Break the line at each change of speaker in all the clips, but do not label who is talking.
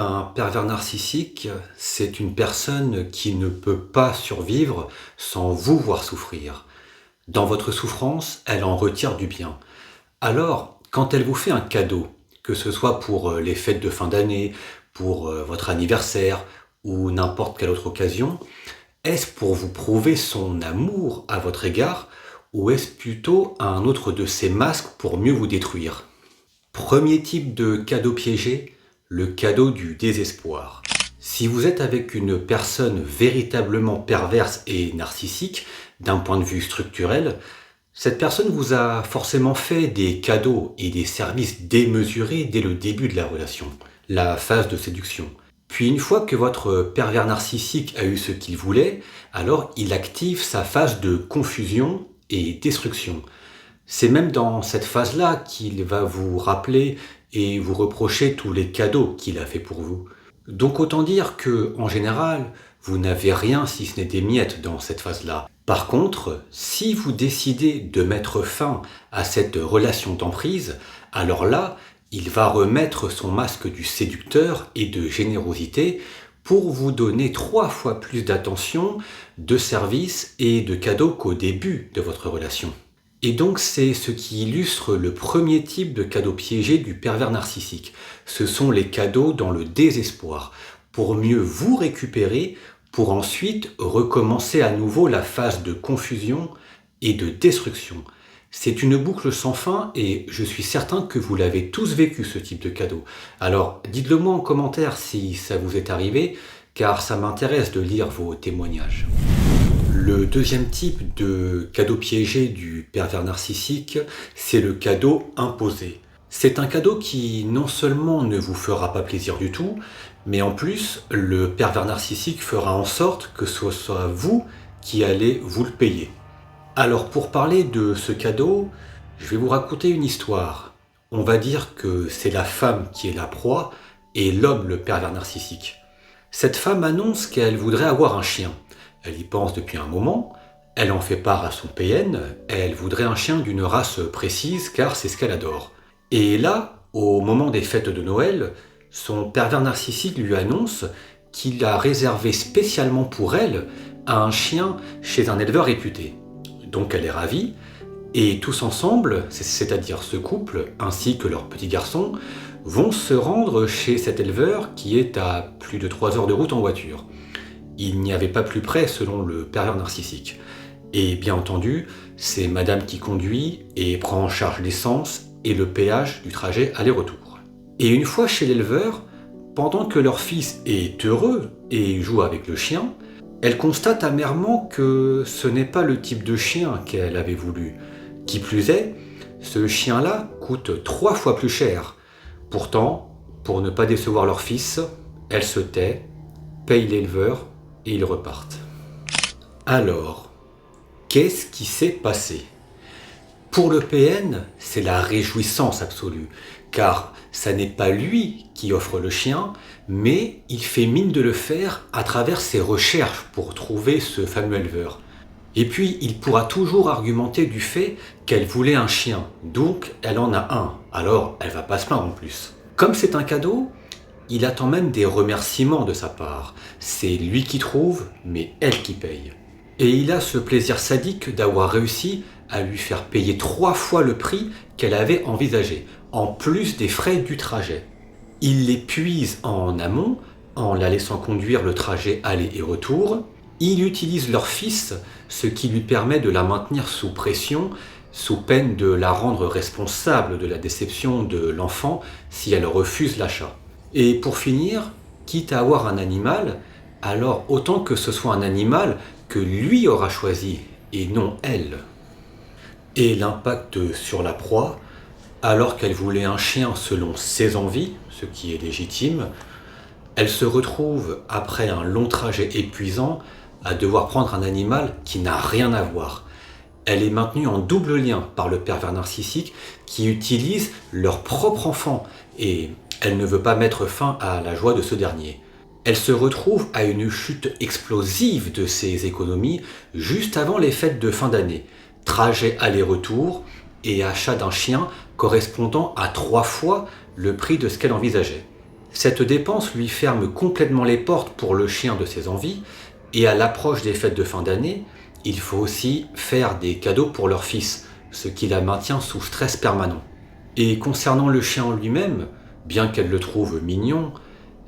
Un pervers narcissique, c'est une personne qui ne peut pas survivre sans vous voir souffrir. Dans votre souffrance, elle en retire du bien. Alors, quand elle vous fait un cadeau, que ce soit pour les fêtes de fin d'année, pour votre anniversaire ou n'importe quelle autre occasion, est-ce pour vous prouver son amour à votre égard ou est-ce plutôt un autre de ses masques pour mieux vous détruire? Premier type de cadeau piégé, le cadeau du désespoir. Si vous êtes avec une personne véritablement perverse et narcissique, d'un point de vue structurel, cette personne vous a forcément fait des cadeaux et des services démesurés dès le début de la relation, la phase de séduction. Puis une fois que votre pervers narcissique a eu ce qu'il voulait, alors il active sa phase de confusion et destruction. C'est même dans cette phase-là qu'il va vous rappeler et vous reprocher tous les cadeaux qu'il a fait pour vous. Donc autant dire que, en général, vous n'avez rien si ce n'est des miettes dans cette phase-là. Par contre, si vous décidez de mettre fin à cette relation d'emprise, alors là, il va remettre son masque du séducteur et de générosité pour vous donner 3 fois plus d'attention, de services et de cadeaux qu'au début de votre relation. Et donc c'est ce qui illustre le premier type de cadeau piégé du pervers narcissique. Ce sont les cadeaux dans le désespoir, pour mieux vous récupérer, pour ensuite recommencer à nouveau la phase de confusion et de destruction. C'est une boucle sans fin et je suis certain que vous l'avez tous vécu ce type de cadeau. Alors dites-le moi en commentaire si ça vous est arrivé, car ça m'intéresse de lire vos témoignages. Le deuxième type de cadeau piégé du pervers narcissique, c'est le cadeau imposé. C'est un cadeau qui non seulement ne vous fera pas plaisir du tout, mais en plus, le pervers narcissique fera en sorte que ce soit vous qui allez vous le payer. Alors pour parler de ce cadeau, je vais vous raconter une histoire. On va dire que c'est la femme qui est la proie et l'homme le pervers narcissique. Cette femme annonce qu'elle voudrait avoir un chien. Elle y pense depuis un moment, elle en fait part à son PN, elle voudrait un chien d'une race précise car c'est ce qu'elle adore. Et là, au moment des fêtes de Noël, son pervers narcissique lui annonce qu'il a réservé spécialement pour elle un chien chez un éleveur réputé. Donc elle est ravie, et tous ensemble, c'est-à-dire ce couple ainsi que leur petit garçon, vont se rendre chez cet éleveur qui est à plus de 3 heures de route en voiture. Il n'y avait pas plus près selon le pervers narcissique. Et bien entendu, c'est madame qui conduit et prend en charge l'essence et le péage du trajet aller-retour. Et une fois chez l'éleveur, pendant que leur fils est heureux et joue avec le chien, elle constate amèrement que ce n'est pas le type de chien qu'elle avait voulu. Qui plus est, ce chien-là coûte 3 fois plus cher. Pourtant, pour ne pas décevoir leur fils, elle se tait, paye l'éleveur et ils repartent. Alors, qu'est-ce qui s'est passé? Pour le PN, c'est la réjouissance absolue, car ça n'est pas lui qui offre le chien, mais il fait mine de le faire à travers ses recherches pour trouver ce fameux éleveur. Et puis, il pourra toujours argumenter du fait qu'elle voulait un chien, donc elle en a un, alors elle va pas se plaindre en plus. Comme c'est un cadeau, il attend même des remerciements de sa part. C'est lui qui trouve, mais elle qui paye. Et il a ce plaisir sadique d'avoir réussi à lui faire payer 3 fois le prix qu'elle avait envisagé, en plus des frais du trajet. Il l'épuise en amont, en la laissant conduire le trajet aller et retour. Il utilise leur fils, ce qui lui permet de la maintenir sous pression, sous peine de la rendre responsable de la déception de l'enfant si elle refuse l'achat. Et pour finir, quitte à avoir un animal, alors autant que ce soit un animal que lui aura choisi et non elle. Et l'impact sur la proie, alors qu'elle voulait un chien selon ses envies, ce qui est légitime, elle se retrouve après un long trajet épuisant à devoir prendre un animal qui n'a rien à voir. Elle est maintenue en double lien par le pervers narcissique qui utilise leur propre enfant et elle ne veut pas mettre fin à la joie de ce dernier. Elle se retrouve à une chute explosive de ses économies juste avant les fêtes de fin d'année. Trajet aller-retour et achat d'un chien correspondant à 3 fois le prix de ce qu'elle envisageait. Cette dépense lui ferme complètement les portes pour le chien de ses envies, et à l'approche des fêtes de fin d'année, il faut aussi faire des cadeaux pour leur fils, ce qui la maintient sous stress permanent. Et concernant le chien en lui-même, bien qu'elle le trouve mignon,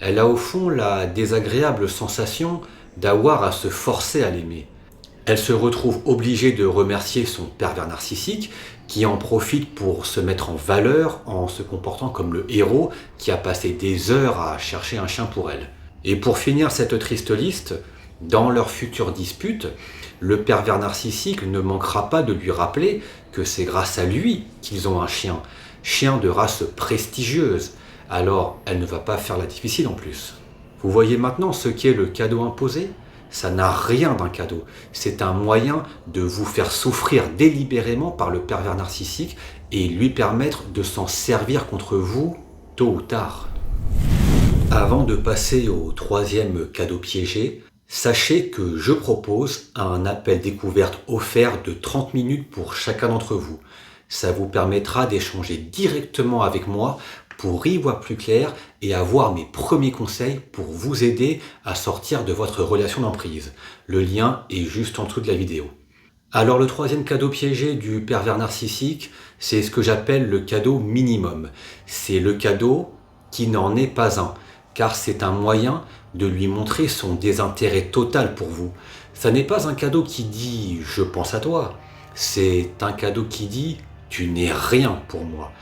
elle a au fond la désagréable sensation d'avoir à se forcer à l'aimer. Elle se retrouve obligée de remercier son pervers narcissique qui en profite pour se mettre en valeur en se comportant comme le héros qui a passé des heures à chercher un chien pour elle. Et pour finir cette triste liste, dans leur future dispute, le pervers narcissique ne manquera pas de lui rappeler que c'est grâce à lui qu'ils ont un chien, chien de race prestigieuse. Alors elle ne va pas faire la difficile en plus. Vous voyez maintenant ce qu'est le cadeau imposé ? Ça n'a rien d'un cadeau. C'est un moyen de vous faire souffrir délibérément par le pervers narcissique et lui permettre de s'en servir contre vous tôt ou tard. Avant de passer au troisième cadeau piégé, sachez que je propose un appel découverte offert de 30 minutes pour chacun d'entre vous. Ça vous permettra d'échanger directement avec moi pour y voir plus clair et avoir mes premiers conseils pour vous aider à sortir de votre relation d'emprise. Le lien est juste en dessous de la vidéo. Alors le troisième cadeau piégé du pervers narcissique, c'est ce que j'appelle le cadeau minimum. C'est le cadeau qui n'en est pas un, car c'est un moyen de lui montrer son désintérêt total pour vous. Ça n'est pas un cadeau qui dit « je pense à toi », c'est un cadeau qui dit « tu n'es rien pour moi ».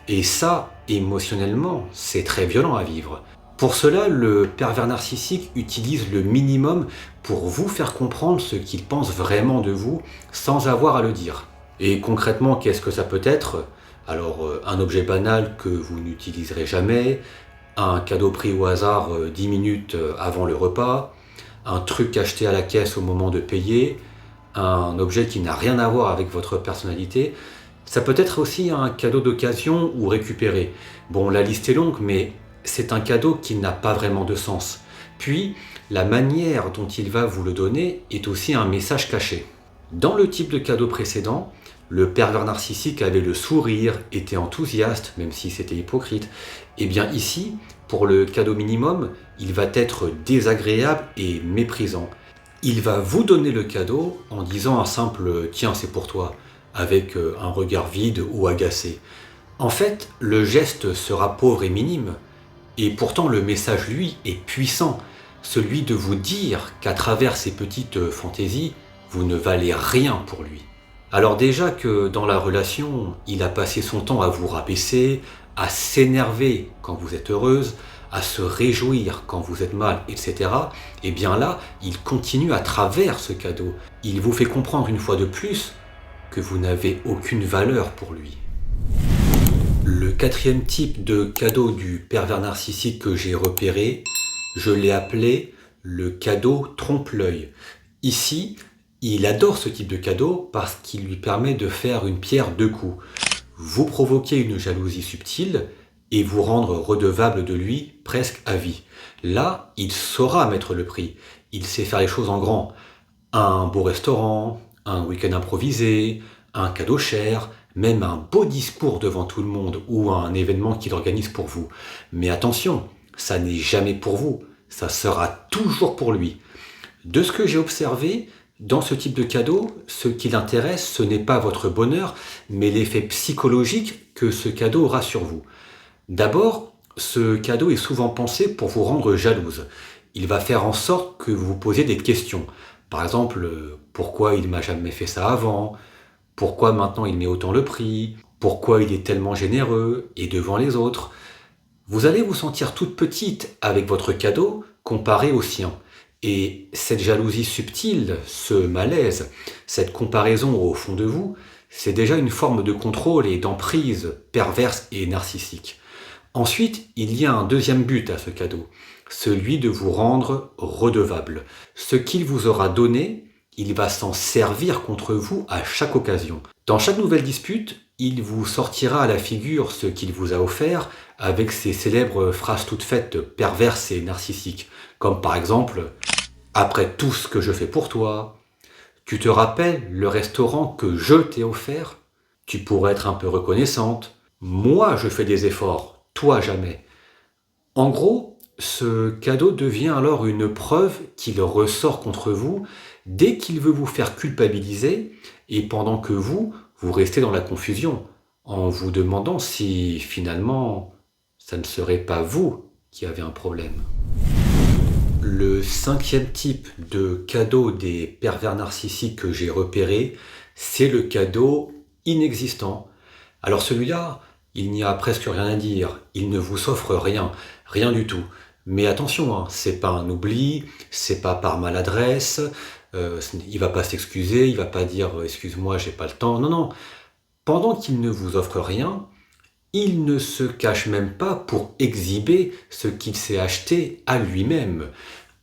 Et ça, émotionnellement, c'est très violent à vivre. Pour cela, le pervers narcissique utilise le minimum pour vous faire comprendre ce qu'il pense vraiment de vous sans avoir à le dire. Et concrètement, qu'est-ce que ça peut être ? Alors, un objet banal que vous n'utiliserez jamais, un cadeau pris au hasard 10 minutes avant le repas, un truc acheté à la caisse au moment de payer, un objet qui n'a rien à voir avec votre personnalité. Ça peut être aussi un cadeau d'occasion ou récupéré. Bon, la liste est longue, mais c'est un cadeau qui n'a pas vraiment de sens. Puis, la manière dont il va vous le donner est aussi un message caché. Dans le type de cadeau précédent, le pervers narcissique avait le sourire, était enthousiaste, même si c'était hypocrite. Et bien ici, pour le cadeau minimum, il va être désagréable et méprisant. Il va vous donner le cadeau en disant un simple « tiens, c'est pour toi », avec un regard vide ou agacé. En fait, le geste sera pauvre et minime, et pourtant le message, lui, est puissant, celui de vous dire qu'à travers ces petites fantaisies, vous ne valez rien pour lui. Alors déjà que dans la relation, il a passé son temps à vous rabaisser, à s'énerver quand vous êtes heureuse, à se réjouir quand vous êtes mal, etc. Et bien là, il continue à travers ce cadeau. Il vous fait comprendre une fois de plus que vous n'avez aucune valeur pour lui. Le quatrième type de cadeau du pervers narcissique que j'ai repéré, je l'ai appelé le cadeau trompe-l'œil. Ici, il adore ce type de cadeau parce qu'il lui permet de faire une pierre deux coups. Vous provoquer une jalousie subtile et vous rendre redevable de lui presque à vie. Là, il saura mettre le prix. Il sait faire les choses en grand. Un beau restaurant, un week-end improvisé, un cadeau cher, même un beau discours devant tout le monde ou un événement qu'il organise pour vous. Mais attention, ça n'est jamais pour vous, ça sera toujours pour lui. De ce que j'ai observé, dans ce type de cadeau, ce qui l'intéresse, ce n'est pas votre bonheur, mais l'effet psychologique que ce cadeau aura sur vous. D'abord, ce cadeau est souvent pensé pour vous rendre jalouse. Il va faire en sorte que vous vous posiez des questions. Par exemple, pourquoi il m'a jamais fait ça avant ? Pourquoi maintenant il met autant le prix ? Pourquoi il est tellement généreux et devant les autres ? Vous allez vous sentir toute petite avec votre cadeau comparé au sien. Et cette jalousie subtile, ce malaise, cette comparaison au fond de vous, c'est déjà une forme de contrôle et d'emprise perverse et narcissique. Ensuite, il y a un deuxième but à ce cadeau, celui de vous rendre redevable. Ce qu'il vous aura donné, il va s'en servir contre vous à chaque occasion. Dans chaque nouvelle dispute, il vous sortira à la figure ce qu'il vous a offert avec ses célèbres phrases toutes faites perverses et narcissiques, comme par exemple « Après tout ce que je fais pour toi, tu te rappelles le restaurant que je t'ai offert ? Tu pourrais être un peu reconnaissante. Moi, je fais des efforts, toi jamais. En gros, ce cadeau devient alors une preuve qu'il ressort contre vous dès qu'il veut vous faire culpabiliser et pendant que vous restez dans la confusion en vous demandant si finalement ça ne serait pas vous qui avez un problème. Le cinquième type de cadeau des pervers narcissiques que j'ai repéré, c'est le cadeau inexistant. Alors celui-là, il n'y a presque rien à dire. Il ne vous offre rien, rien du tout. Mais attention, hein, c'est pas un oubli, c'est pas par maladresse. Il va pas s'excuser, il va pas dire excuse-moi, j'ai pas le temps. Non, non. Pendant qu'il ne vous offre rien, il ne se cache même pas pour exhiber ce qu'il s'est acheté à lui-même.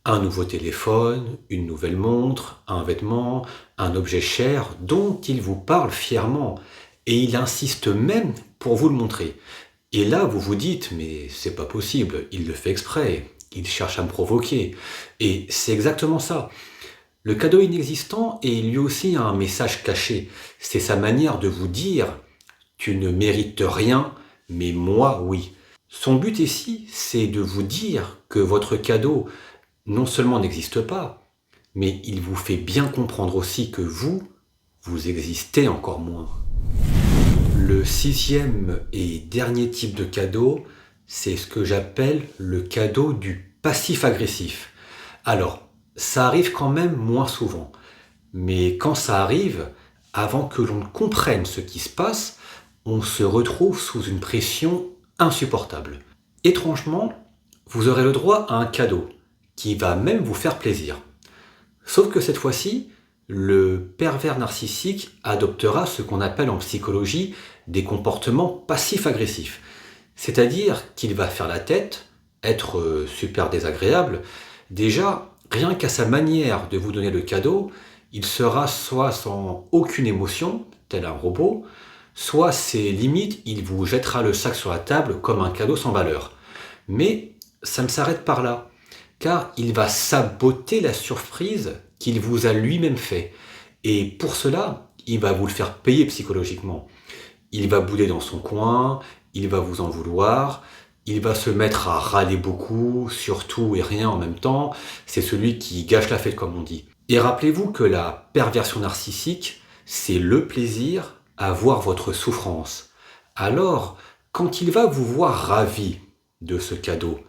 Un nouveau téléphone, une nouvelle montre, un vêtement, un objet cher dont il vous parle fièrement. Et il insiste même pour vous le montrer. Et là, vous vous dites, mais c'est pas possible, il le fait exprès, il cherche à me provoquer. Et c'est exactement ça. Le cadeau inexistant est lui aussi un message caché. C'est sa manière de vous dire, tu ne mérites rien, mais moi, oui. Son but ici, c'est de vous dire que votre cadeau non seulement n'existe pas, mais il vous fait bien comprendre aussi que vous existez encore moins. Le sixième et dernier type de cadeau, c'est ce que j'appelle le cadeau du passif-agressif. Alors, ça arrive quand même moins souvent, mais quand ça arrive, avant que l'on comprenne ce qui se passe, on se retrouve sous une pression insupportable. Étrangement, vous aurez le droit à un cadeau qui va même vous faire plaisir. Sauf que cette fois-ci, le pervers narcissique adoptera ce qu'on appelle en psychologie des comportements passifs-agressifs. C'est-à-dire qu'il va faire la tête, être super désagréable. Déjà, rien qu'à sa manière de vous donner le cadeau, il sera soit sans aucune émotion, tel un robot, soit c'est limite, il vous jettera le sac sur la table comme un cadeau sans valeur. Mais ça ne s'arrête pas là, car il va saboter la surprise qu'il vous a lui-même fait. Et pour cela, il va vous le faire payer psychologiquement. Il va bouder dans son coin, il va vous en vouloir, il va se mettre à râler beaucoup, sur tout et rien en même temps. C'est celui qui gâche la fête, comme on dit. Et rappelez-vous que la perversion narcissique, c'est le plaisir à voir votre souffrance. Alors, quand il va vous voir ravi de ce cadeau,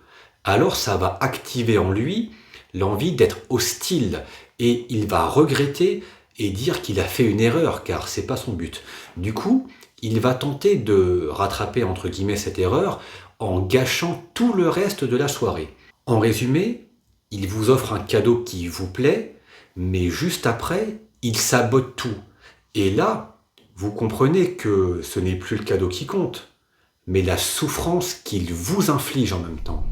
alors ça va activer en lui l'envie d'être hostile et il va regretter et dire qu'il a fait une erreur car c'est pas son but. Du coup, il va tenter de rattraper entre guillemets cette erreur en gâchant tout le reste de la soirée. En résumé, il vous offre un cadeau qui vous plaît, mais juste après, il sabote tout. Et là, vous comprenez que ce n'est plus le cadeau qui compte, mais la souffrance qu'il vous inflige en même temps.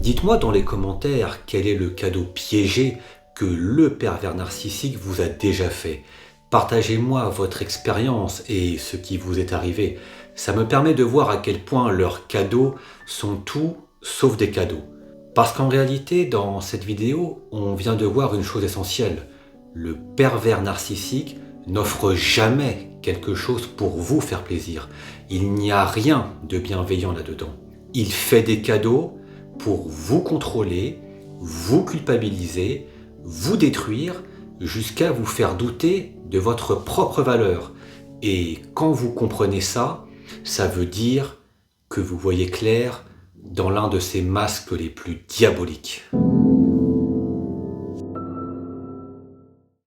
Dites-moi dans les commentaires quel est le cadeau piégé que le pervers narcissique vous a déjà fait. Partagez-moi votre expérience et ce qui vous est arrivé. Ça me permet de voir à quel point leurs cadeaux sont tout sauf des cadeaux. Parce qu'en réalité, dans cette vidéo, on vient de voir une chose essentielle. Le pervers narcissique n'offre jamais quelque chose pour vous faire plaisir. Il n'y a rien de bienveillant là-dedans. Il fait des cadeaux pour vous contrôler, vous culpabiliser, vous détruire, jusqu'à vous faire douter de votre propre valeur. Et quand vous comprenez ça, ça veut dire que vous voyez clair dans l'un de ces masques les plus diaboliques.